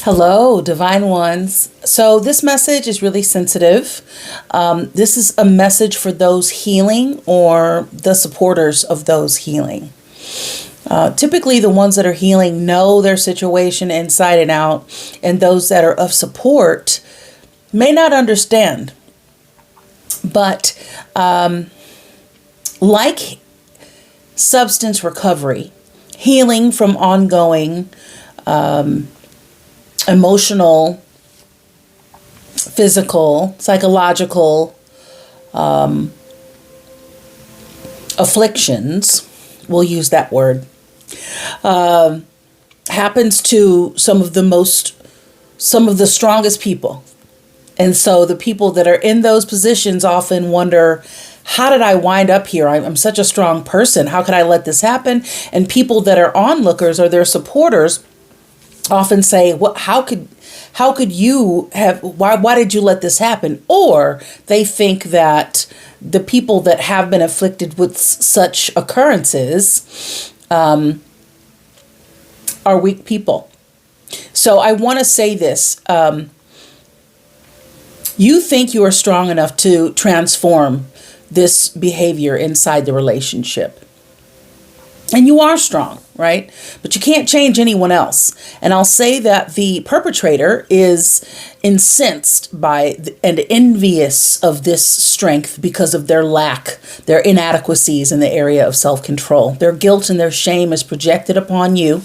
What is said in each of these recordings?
Hello, Divine Ones. So this message is really sensitive. This is a message for those healing or the supporters of those healing. Typically, the ones that are healing know their situation inside and out, and those that are of support may not understand. But like substance recovery, healing from ongoing emotional, physical, psychological afflictions, we'll use that word, happens to some of the strongest people. And so the people that are in those positions often wonder, how did I wind up here? I'm such a strong person. How could I let this happen? And people that are onlookers or their supporters often say, "What? How could you have? Why did you let this happen?" Or they think that the people that have been afflicted with such occurrences are weak people. So I want to say this: you think you are strong enough to transform this behavior inside the relationship. And you are strong, right? But you can't change anyone else. And I'll say that the perpetrator is incensed by and envious of this strength because of their lack, their inadequacies in the area of self-control. Their guilt and their shame is projected upon you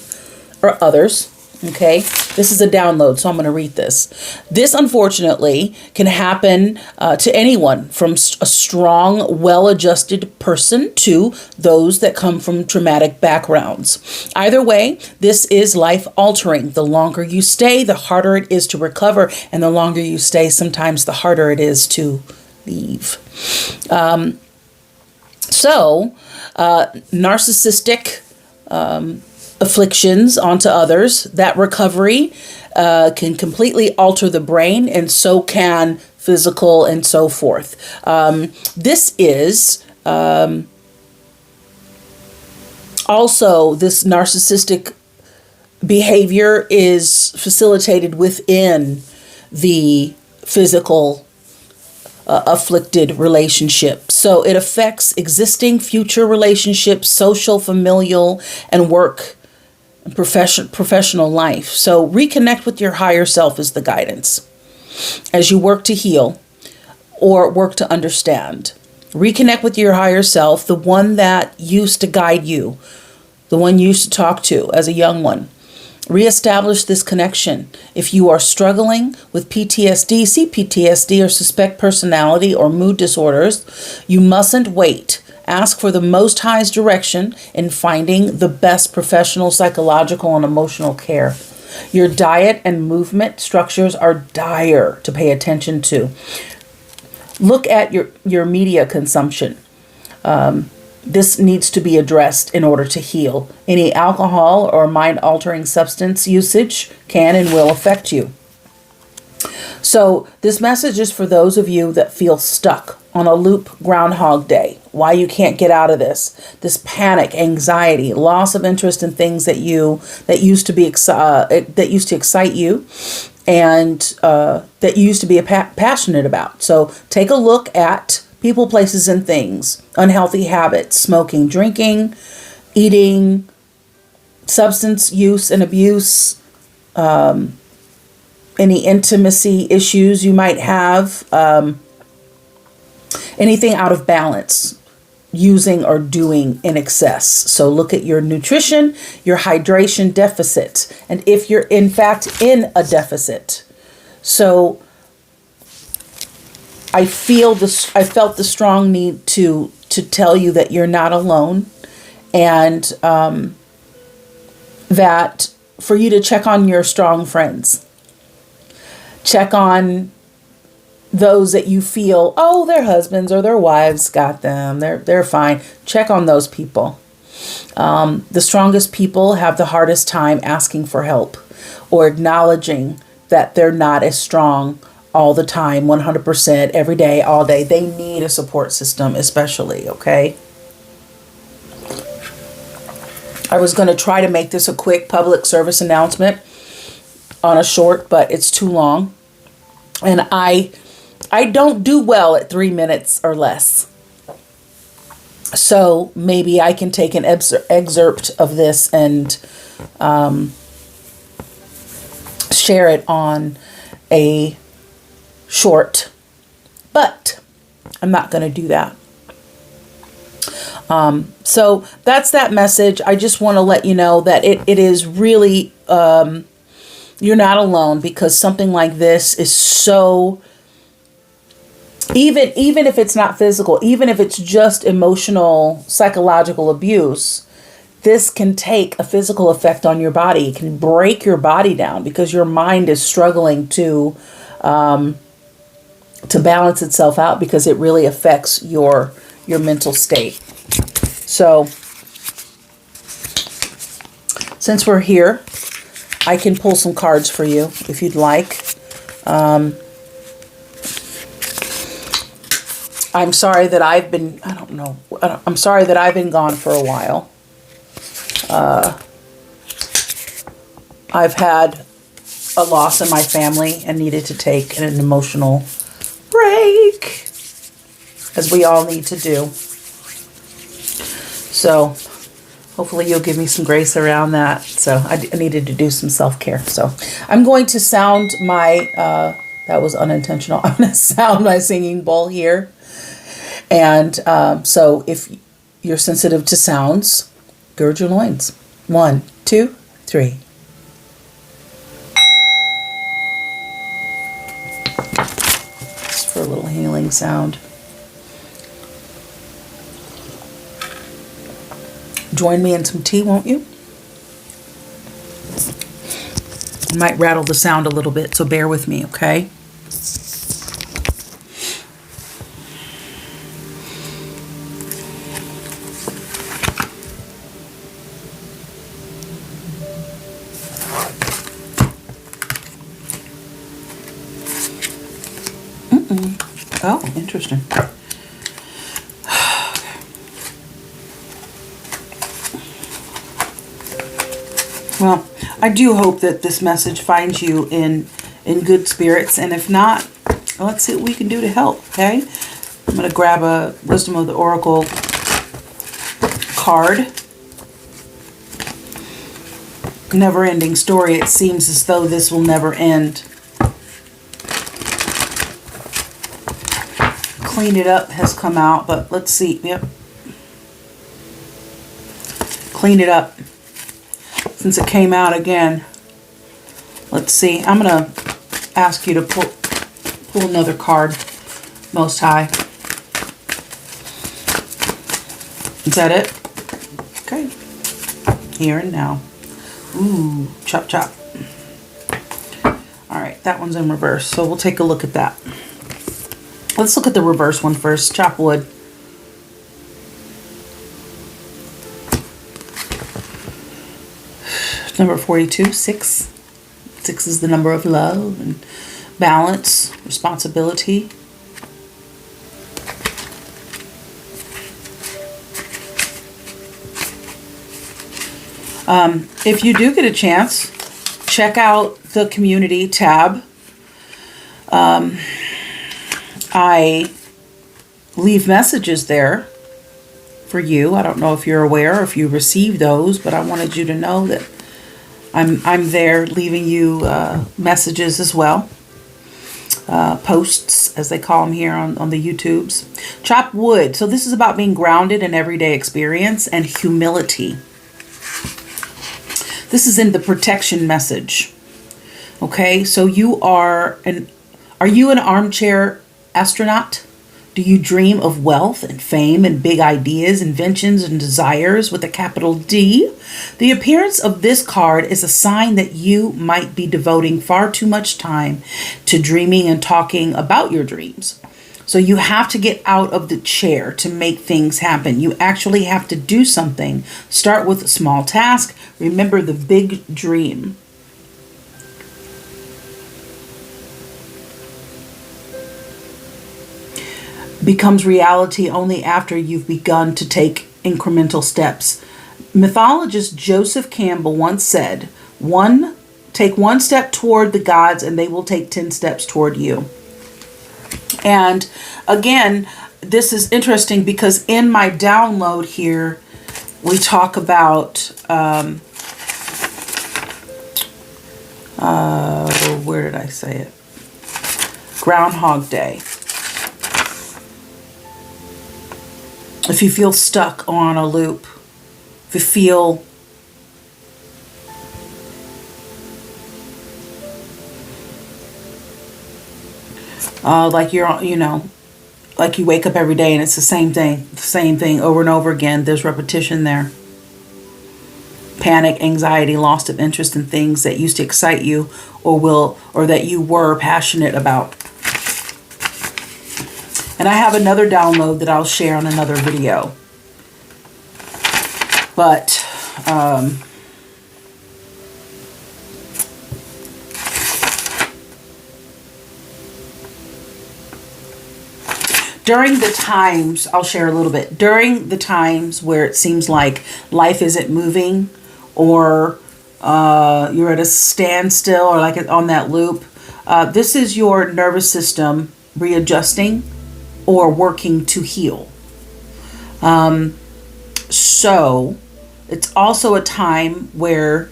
or others. Okay, this is a download, so I'm going to read this. This, unfortunately, can happen to anyone from a strong, well-adjusted person to those that come from traumatic backgrounds. Either way, this is life-altering. The longer you stay, the harder it is to recover, and the longer you stay, sometimes the harder it is to leave. Narcissistic afflictions onto others, that recovery can completely alter the brain, and so can physical and so forth. This is also, this narcissistic behavior is facilitated within the physical afflicted relationship. So it affects existing, future relationships, social, familial, and work professional life. So reconnect with your higher self is the guidance as you work to heal or work to understand. Reconnect with your higher self, the one that used to guide you, the one you used to talk to as a young one. Reestablish this connection. If you are struggling with PTSD, CPTSD, or suspect personality or mood disorders, you mustn't wait. Ask for the Most High's direction in finding the best professional, psychological, and emotional care. Your diet and movement structures are dire to pay attention to. Look at your media consumption. This needs to be addressed in order to heal. Any alcohol or mind-altering substance usage can and will affect you. So this message is for those of you that feel stuck on a loop Groundhog Day. Why you can't get out of this panic, anxiety, loss of interest in things that used to excite you, and that you used to be passionate about. So take a look at people, places, and things, unhealthy habits, smoking, drinking, eating, substance use and abuse, any intimacy issues you might have, anything out of balance, using or doing in excess. So look at your nutrition, your hydration deficit, and if you're in fact in a deficit. So I felt the strong need to tell you that you're not alone, and that for you to check on your strong friends. Check on those that you feel, oh, their husbands or their wives got them. They're fine. Check on those people. The strongest people have the hardest time asking for help or acknowledging that they're not as strong all the time, 100%, every day, all day. They need a support system, especially, okay? I was going to try to make this a quick public service announcement. on a short, but it's too long. And I don't do well at 3 minutes or less. So maybe I can take an excerpt of this and share it on a short, but I'm not going to do that. So that's that message. I just want to let you know that it is really, you're not alone, because something like this is so, even if it's not physical, even if it's just emotional, psychological abuse, this can take a physical effect on your body. It can break your body down because your mind is struggling to balance itself out, because it really affects your mental state. So since we're here, I can pull some cards for you if you'd like. I'm sorry that I've been, I'm sorry that I've been gone for a while. I've had a loss in my family and needed to take an emotional break, as we all need to do. So hopefully you'll give me some grace around that. So I needed to do some self-care. So I'm going to sound my, that was unintentional. I'm going to sound my singing bowl here. And so if you're sensitive to sounds, gird your loins. 1, 2, 3. Just for a little healing sound. Join me in some tea, won't you? I might rattle the sound a little bit, so bear with me, okay? Oh, interesting. Well, I do hope that this message finds you in good spirits, and if not, let's see what we can do to help, okay? I'm going to grab a Wisdom of the Oracle card. Never-ending story. It seems as though this will never end. Clean It Up has come out, but let's see. Yep. Clean It Up. Since it came out again, let's see. I'm going to ask you to pull another card, Most High. Is that it? Okay. Here and now. Ooh, chop, chop. All right, that one's in reverse, so we'll take a look at that. Let's look at the reverse one first. Chop wood. Number 42, 6. 6 is the number of love and balance, responsibility. If you do get a chance, check out the community tab. I leave messages there for you. I don't know if you're aware or if you received those, but I wanted you to know that I'm there leaving you messages as well. Posts, as they call them here on the YouTubes. Chop wood. So this is about being grounded in everyday experience and humility. This is in the protection message. Okay, so are you an armchair astronaut? Do you dream of wealth and fame and big ideas, inventions, and desires with a capital D? The appearance of this card is a sign that you might be devoting far too much time to dreaming and talking about your dreams. So you have to get out of the chair to make things happen. You actually have to do something. Start with a small task. Remember the big dream. Becomes reality only after you've begun to take incremental steps. Mythologist Joseph Campbell once said, 1 Take one step toward the gods and they will take 10 steps toward you. And again, this is interesting because in my download here, we talk about, where did I say it? Groundhog Day. If you feel stuck on a loop, if you feel like you're, like you wake up every day and it's the same thing over and over again. There's repetition there. Panic, anxiety, loss of interest in things that used to excite you or that you were passionate about. And I have another download that I'll share on another video. But during the times, I'll share a little bit, during the times where it seems like life isn't moving or you're at a standstill or like on that loop, this is your nervous system readjusting or working to heal. So it's also a time where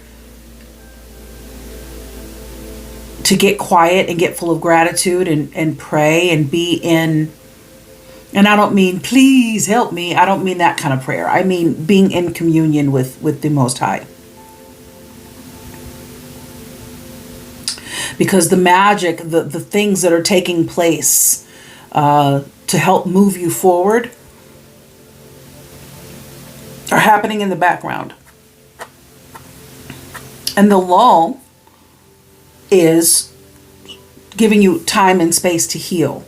to get quiet and get full of gratitude and pray and be in, and I don't mean please help me. I don't mean that kind of prayer. I mean being in communion with the Most High. Because the magic, the things that are taking place to help move you forward are happening in the background. And the lull is giving you time and space to heal.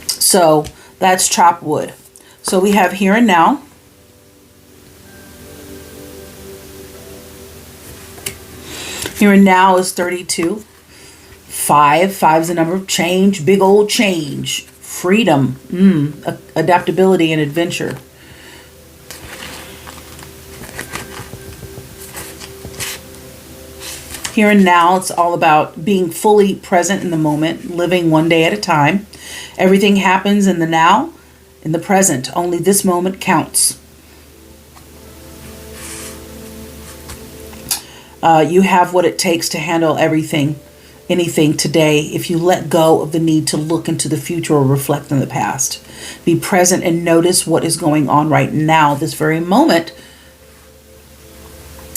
So that's chop wood. So we have here and now. Here and now is 32. 5 is the number of change, big old change, freedom, adaptability and adventure. Here and now, it's all about being fully present in the moment, living one day at a time. Everything happens in the now, in the present. Only this moment counts. You have what it takes to handle anything today if you let go of the need to look into the future or reflect on the past. Be present and notice what is going on right now. This very moment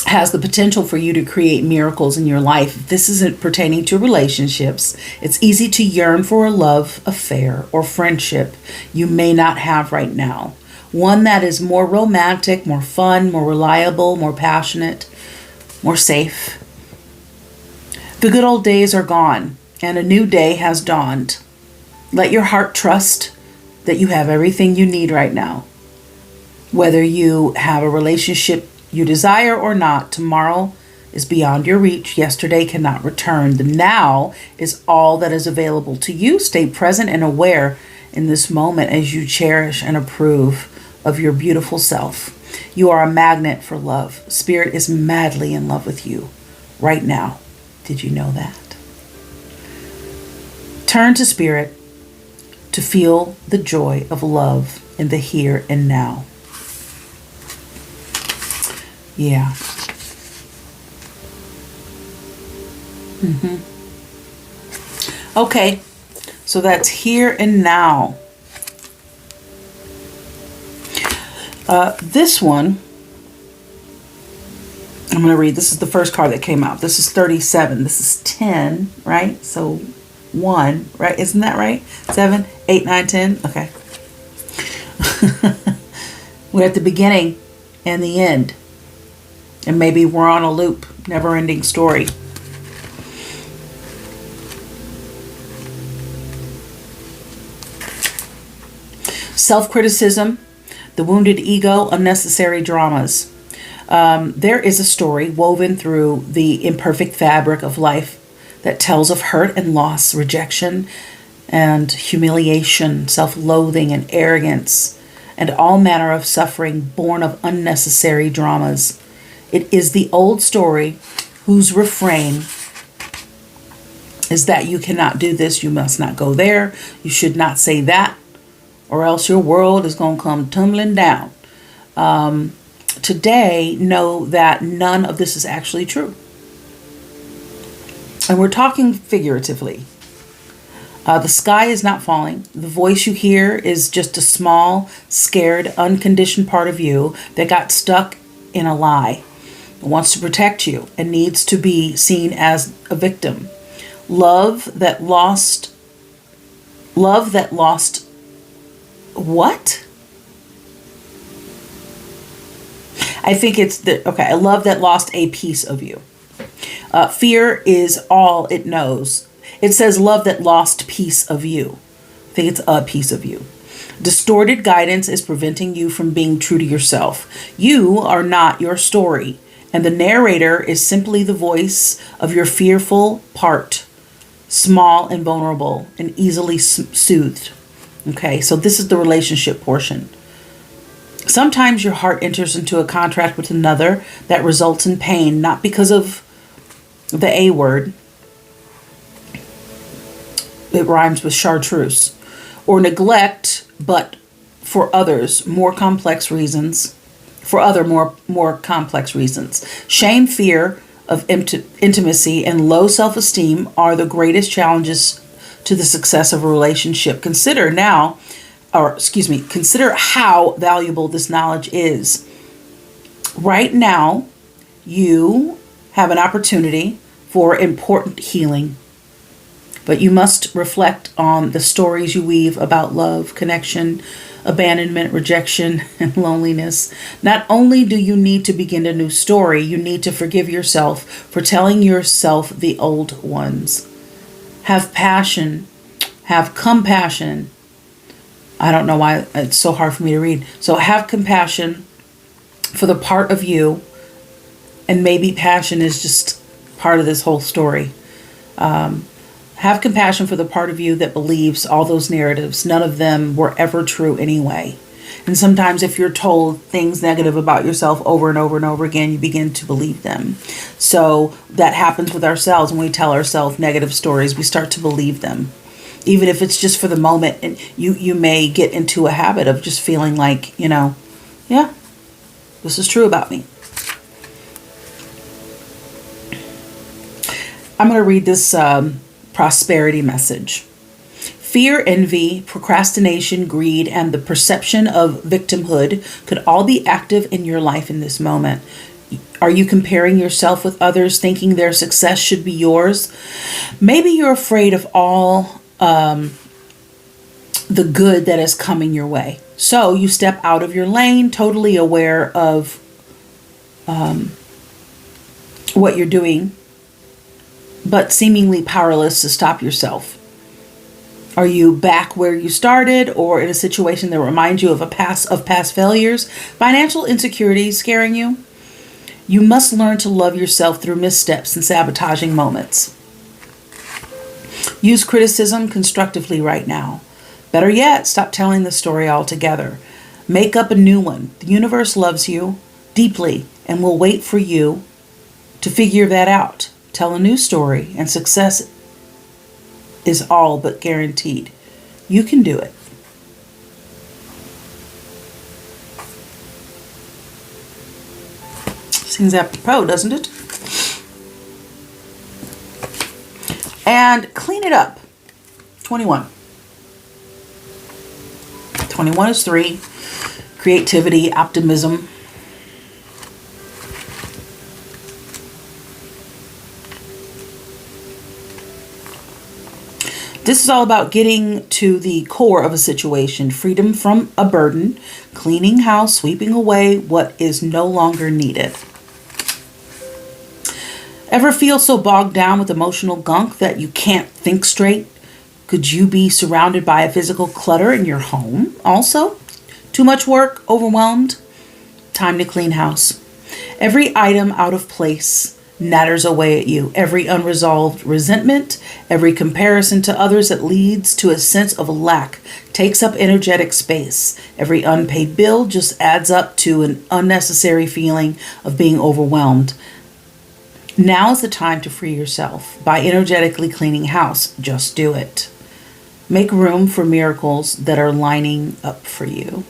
has the potential for you to create miracles in your life. If this isn't pertaining to relationships, it's easy to yearn for a love affair or friendship you may not have right now. One that is more romantic, more fun, more reliable, more passionate, more safe. The good old days are gone and a new day has dawned. Let your heart trust that you have everything you need right now. Whether you have a relationship you desire or not, tomorrow is beyond your reach. Yesterday cannot return. The now is all that is available to you. Stay present and aware in this moment as you cherish and approve of your beautiful self. You are a magnet for love. Spirit is madly in love with you right now. Did you know that? Turn to Spirit to feel the joy of love in the here and now. Yeah. Okay, so that's here and now. This one, I'm going to read. This is the first card that came out. This is 37. This is 10, right? So 1, right? Isn't that right? 7, 8, 9, 10. Okay. We're at the beginning and the end. And maybe we're on a loop, never-ending story. Self-criticism, the wounded ego, unnecessary dramas. There is a story woven through the imperfect fabric of life that tells of hurt and loss, rejection and humiliation, self-loathing and arrogance, and all manner of suffering born of unnecessary dramas. It is the old story whose refrain is that you cannot do this, you must not go there, you should not say that, or else your world is going to come tumbling down. Today, know that none of this is actually true. And we're talking figuratively. The sky is not falling. The voice you hear is just a small, scared, unconditioned part of you that got stuck in a lie. It wants to protect you and needs to be seen as a victim. Love that lost what? I think it's a love that lost a piece of you. Fear is all it knows. It says love that lost piece of you. I think it's a piece of you. Distorted guidance is preventing you from being true to yourself. You are not your story, and the narrator is simply the voice of your fearful part, small and vulnerable and easily soothed. Okay, so this is the relationship portion. Sometimes your heart enters into a contract with another that results in pain, not because of the A word. It rhymes with chartreuse. Or neglect, but for others, more complex reasons. For other more complex reasons. Shame, fear of intimacy, and low self-esteem are the greatest challenges to the success of a relationship. Consider how valuable this knowledge is. Right now, you have an opportunity for important healing. But you must reflect on the stories you weave about love, connection, abandonment, rejection, and loneliness. Not only do you need to begin a new story, you need to forgive yourself for telling yourself the old ones. Have passion, have compassion. I don't know why it's so hard for me to read. So have compassion for the part of you, and maybe passion is just part of this whole story. Have compassion for the part of you that believes all those narratives. None of them were ever true anyway. And sometimes if you're told things negative about yourself over and over and over again, you begin to believe them. So that happens with ourselves when we tell ourselves negative stories. We start to believe them. Even if it's just for the moment, and you may get into a habit of just feeling like, yeah, this is true about me. I'm going to read this prosperity message. Fear, envy, procrastination, greed, and the perception of victimhood could all be active in your life in this moment. Are you comparing yourself with others, thinking their success should be yours? Maybe you're afraid of all the good that is coming your way. So you step out of your lane, totally aware of what you're doing, but seemingly powerless to stop yourself. Are you back where you started, or in a situation that reminds you of past failures? Financial insecurity scaring you? You must learn to love yourself through missteps and sabotaging moments. Use criticism constructively right now. Better yet, stop telling the story altogether. Make up a new one. The universe loves you deeply and will wait for you to figure that out. Tell a new story, and success is all but guaranteed. You can do it. Seems apropos, doesn't it? And clean it up. 21. 21 is 3. Creativity, optimism. This is all about getting to the core of a situation, freedom from a burden, cleaning house, sweeping away what is no longer needed. Ever feel so bogged down with emotional gunk that you can't think straight? Could you be surrounded by a physical clutter in your home also? Too much work, overwhelmed? Time to clean house. Every item out of place natters away at you. Every unresolved resentment, every comparison to others that leads to a sense of lack takes up energetic space. Every unpaid bill just adds up to an unnecessary feeling of being overwhelmed. Now is the time to free yourself by energetically cleaning house. Just do it. Make room for miracles that are lining up for you.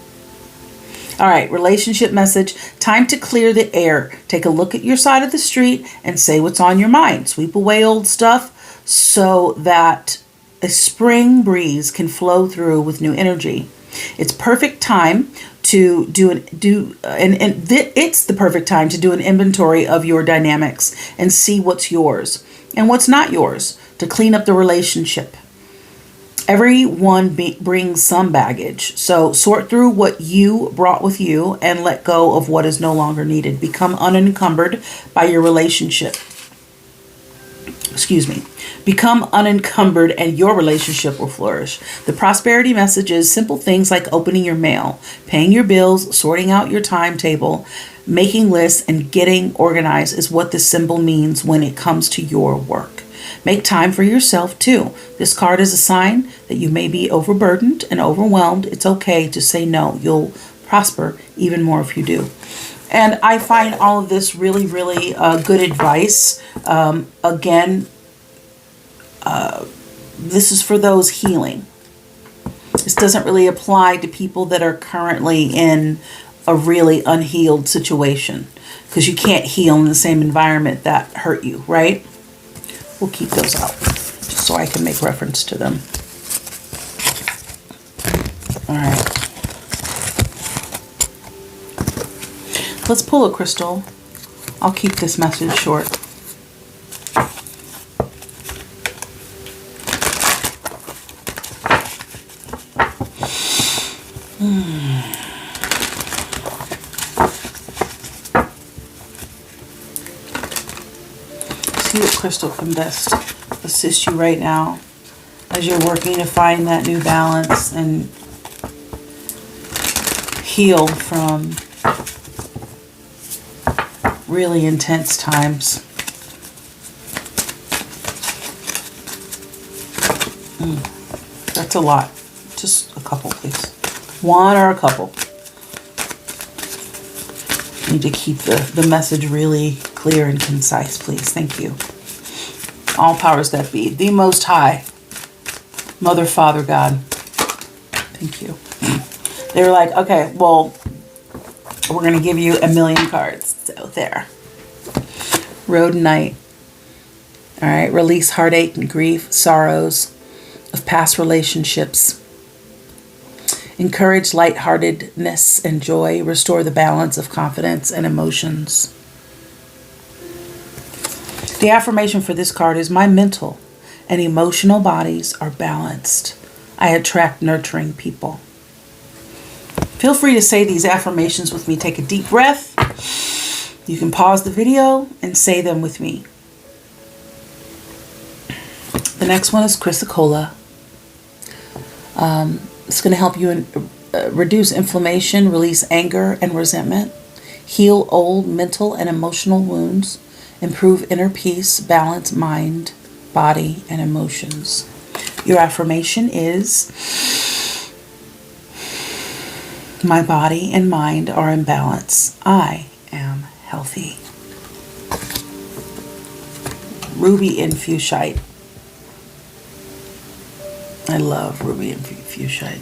All right, relationship message. Time to clear the air. Take a look at your side of the street and say what's on your mind. Sweep away old stuff so that a spring breeze can flow through with new energy. It's perfect time to it's the perfect time to do an inventory of your dynamics and see what's yours and what's not yours, to clean up the relationship. Everyone brings some baggage, so sort through what you brought with you and let go of what is no longer needed. Become unencumbered by your relationship. Become unencumbered and your relationship will flourish. The prosperity message is simple things like opening your mail, paying your bills, sorting out your timetable, making lists, and getting organized is what this symbol means when it comes to your work. Make time for yourself too. This card is a sign that you may be overburdened and overwhelmed. It's okay to say no. You'll prosper even more if you do. And I find all of this really, really good advice. Again, this is for those healing. This doesn't really apply to people that are currently in a really unhealed situation, because you can't heal in the same environment that hurt you, right? We'll keep those out just so I can make reference to them. All right. Let's pull a crystal. I'll keep this message short. See what crystal can best assist you right now as you're working to find that new balance and heal from really intense times. That's a lot. Just a couple, please. One or a couple. Need to keep the message really clear and concise, please. Thank you. All powers that be. The Most High. Mother, Father, God. Thank you. They were like, okay, well, we're going to give you 1,000,000 cards. So there. Road Knight. All right. Release heartache and grief, sorrows of past relationships. Encourage lightheartedness and joy. Restore the balance of confidence and emotions. The affirmation for this card is, my mental and emotional bodies are balanced. I attract nurturing people. Feel free to say these affirmations with me. Take a deep breath. You can pause the video and say them with me. The next one is Chrysocolla. It's going to help you reduce inflammation, release anger and resentment, heal old mental and emotional wounds, improve inner peace, balance mind, body, and emotions. Your affirmation is, my body and mind are in balance. I am healthy. Ruby Infusionite. I love ruby and fuchsite.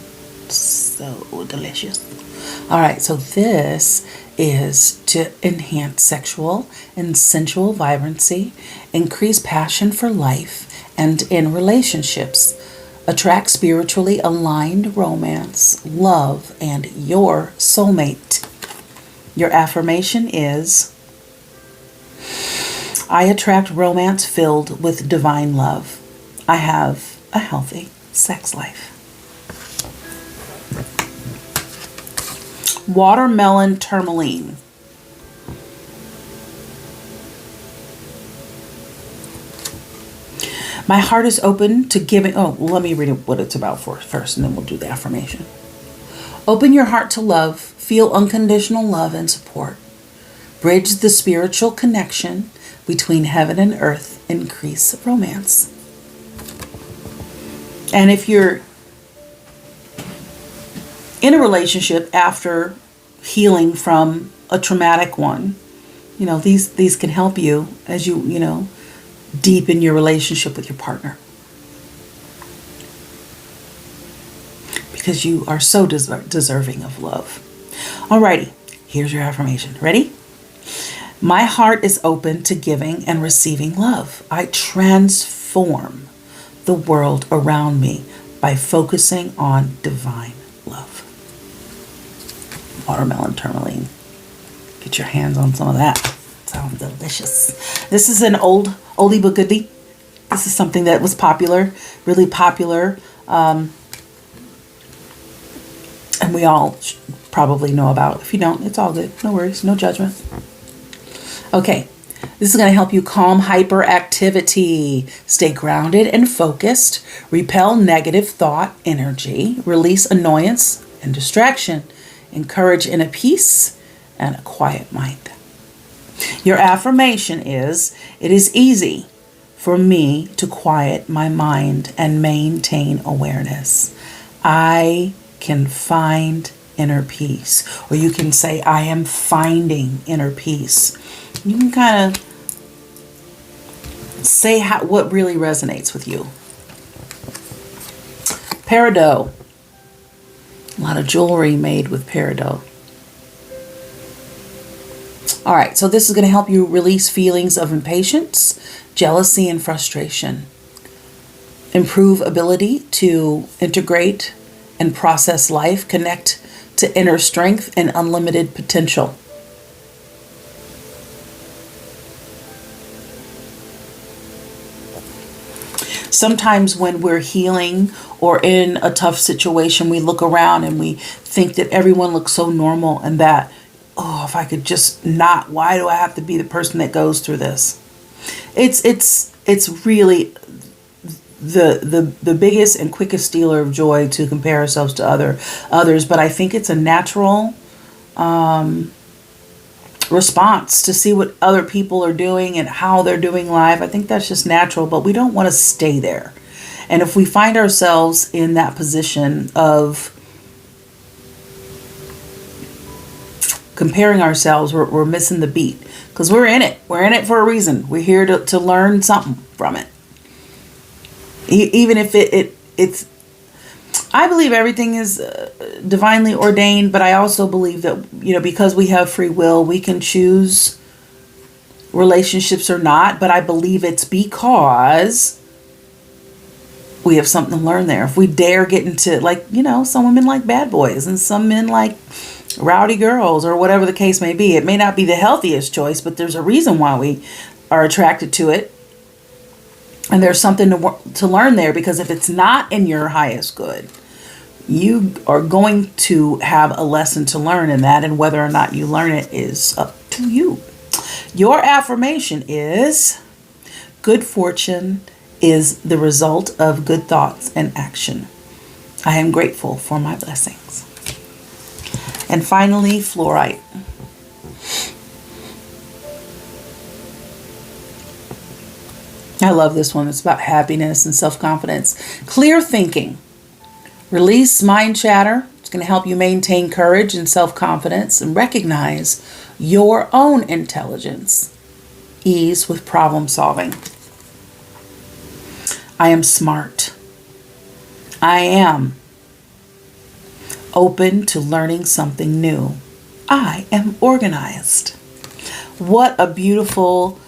So delicious. All right, so this is to enhance sexual and sensual vibrancy, increase passion for life and in relationships, attract spiritually aligned romance, love, and your soulmate. Your affirmation is, I attract romance filled with divine love. I have a healthy sex life. Watermelon tourmaline. My heart is open to giving. Oh, let me read what it's about first, and then we'll do the affirmation. Open your heart to love. Feel unconditional love and support. Bridge the spiritual connection between heaven and earth. Increase romance. And if you're in a relationship after healing from a traumatic one, these can help you as you deepen your relationship with your partner. Because you are so deserving of love. Alrighty, here's your affirmation. Ready? My heart is open to giving and receiving love. I transform the world around me by focusing on divine love. Watermelon tourmaline. Get your hands on some of that. Sounds delicious. This is an oldie but goodie. This is something that was popular, really popular. And we all probably know about. If you don't, it's all good. No worries, no judgment. Okay, this is going to help you calm hyperactivity, stay grounded and focused, repel negative thought energy, release annoyance and distraction, encourage inner peace and a quiet mind. Your affirmation is, it is easy for me to quiet my mind and maintain awareness. I can find inner peace. Or you can say, I am finding inner peace. You can kind of say what really resonates with you. Peridot. A lot of jewelry made with peridot. All right, so this is going to help you release feelings of impatience, jealousy, and frustration. Improve ability to integrate and process life, connect to inner strength and unlimited potential. Sometimes when we're healing or in a tough situation, we look around and we think that everyone looks so normal and that, oh, if I could just not, why do I have to be the person that goes through this? It's really the biggest and quickest stealer of joy to compare ourselves to others, but I think it's a natural response to see what other people are doing and how they're doing life. I think that's just natural, but we don't want to stay there. And if we find ourselves in that position of comparing ourselves, we're missing the beat, because we're in it. We're in it for a reason. We're here to learn something from it. Even if it's, I believe everything is divinely ordained, but I also believe that, because we have free will, we can choose relationships or not. But I believe it's because we have something to learn there. If we dare get into, some women like bad boys and some men like rowdy girls or whatever the case may be. It may not be the healthiest choice, but there's a reason why we are attracted to it. And there's something to learn there, because if it's not in your highest good, you are going to have a lesson to learn in that, and whether or not you learn it is up to you. Your affirmation is, good fortune is the result of good thoughts and action. I am grateful for my blessings. And finally, fluorite. I love this one. It's about happiness and self-confidence. Clear thinking. Release mind chatter. It's going to help you maintain courage and self-confidence and recognize your own intelligence. Ease with problem solving. I am smart. I am open to learning something new. I am organized. What a beautiful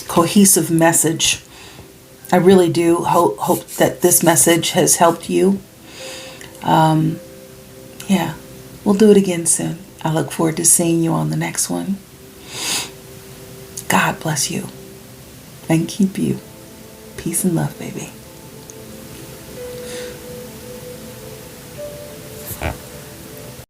cohesive message. I really do hope that this message has helped you. Yeah, we'll do it again soon. I look forward to seeing you on the next one. God bless you and keep you. Peace and love, baby.